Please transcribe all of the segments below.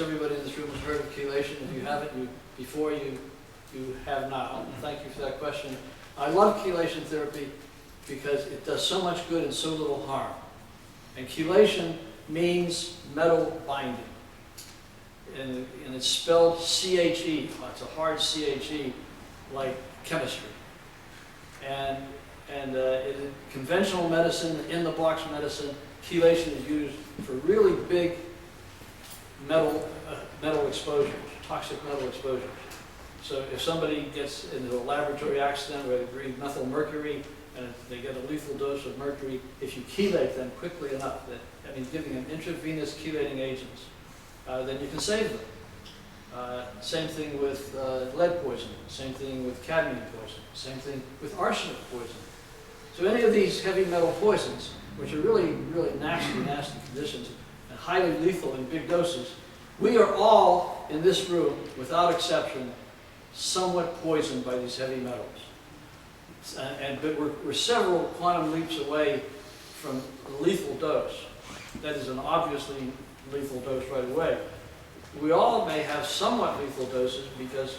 much everybody in this room has heard of chelation. If you haven't, you have now. Thank you for that question. I love chelation therapy because it does so much good and so little harm. And chelation means metal binding. And it's spelled C-H-E. It's a hard C-H-E, like chemistry. And in conventional medicine, in-the-box medicine, chelation is used for really big metal exposures, toxic metal exposures. So if somebody gets into a laboratory accident where they breathe methyl mercury and they get a lethal dose of mercury, if you chelate them quickly enough, that means giving them intravenous chelating agents, then you can save them. Same thing with lead poisoning, same thing with cadmium poisoning, same thing with arsenic poisoning. So any of these heavy metal poisons, which are really, really nasty, nasty conditions, and highly lethal in big doses, we are all in this room, without exception, somewhat poisoned by these heavy metals. But we're several quantum leaps away from a lethal dose. That is an obviously lethal dose right away. We all may have somewhat lethal doses because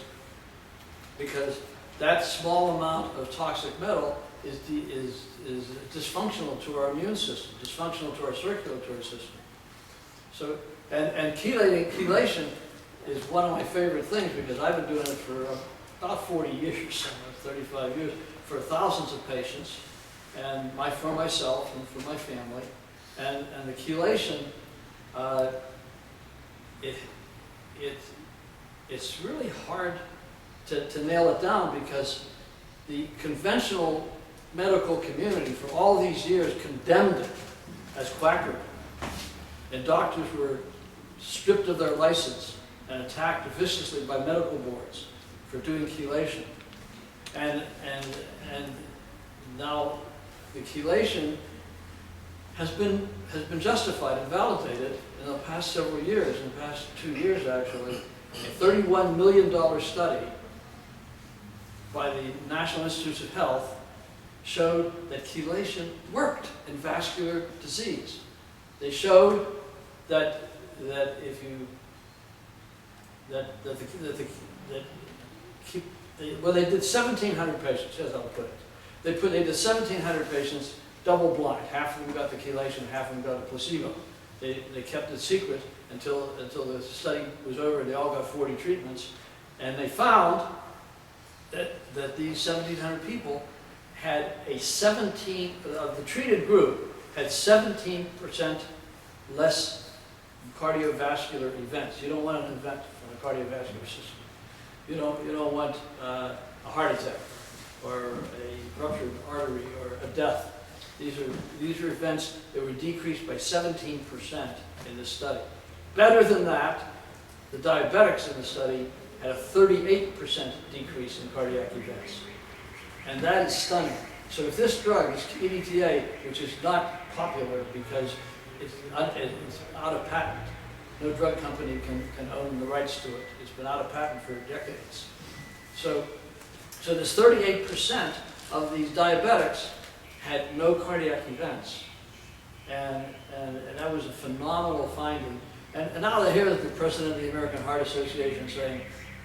that small amount of toxic metal is dysfunctional to our immune system, dysfunctional to our circulatory system. So, and chelation is one of my favorite things because I've been doing it for about 40 years, 35 years, for thousands of patients, and for myself and for my family. And the chelation, it's really hard to nail it down because the conventional medical community for all these years condemned it as quackery. And doctors were stripped of their license and attacked viciously by medical boards for doing chelation. And now the chelation has been justified and validated in the past several years, in the past 2 years actually. A $31 million study by the National Institutes of Health showed that chelation worked in vascular disease. They showed that if you well, they did 1,700 patients. Here's how to put it. They did 1,700 patients, double blind. Half of them got the chelation, half of them got the placebo. They kept it secret until the study was over. They all got 40 treatments, and they found that these 1,700 people had of the treated group had 17% less cardiovascular events. You don't want an event from the cardiovascular system. You don't want a heart attack or a ruptured artery or a death. These are events that were decreased by 17% in this study. Better than that, the diabetics in the study had a 38% decrease in cardiac events. And that is stunning. So if this drug is EDTA, which is not popular because it's out of patent, no drug company can own the rights to it. It's been out of patent for decades. So this 38% of these diabetics had no cardiac events. And that was a phenomenal finding. And now they hear the president of the American Heart Association saying,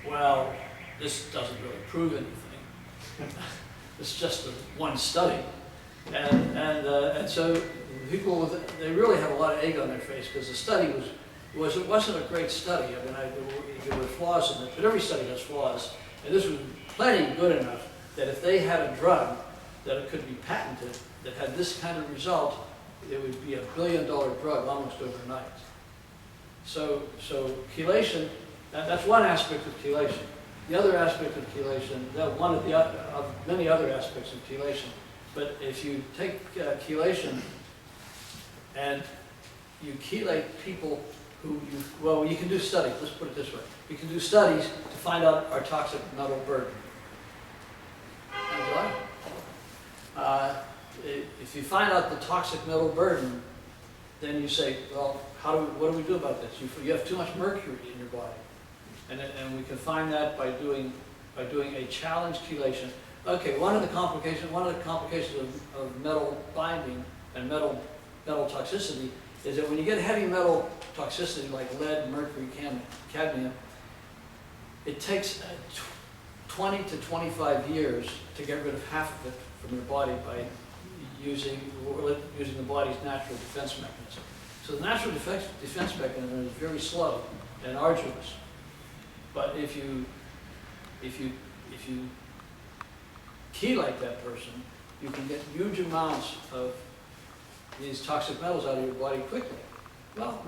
well, this doesn't really prove anything. It's just one study. And so people, they really have a lot of egg on their face because the study it wasn't a great study. I mean, there were flaws in it, but every study has flaws. And this was plenty good enough that if they had a drug that it could be patented that had this kind of result, it would be $1 billion drug almost overnight. So chelation, that's one aspect of chelation. The other aspect of chelation, one of many other aspects of chelation, but if you take chelation and you chelate people well, you can do studies, let's put it this way. You can do studies to find out our toxic metal burden. If you find out the toxic metal burden, then you say, well, what do we do about this? You have too much mercury in your body. And we can find that by doing a challenge chelation. Okay, one of the complications of metal binding and metal toxicity is that when you get heavy metal toxicity like lead, mercury, cadmium, it takes 20 to 25 years to get rid of half of it from your body by using the body's natural defense mechanism. So the natural defense mechanism is very slow and arduous. But if you chelate that person, you can get huge amounts of these toxic metals out of your body quickly. Well,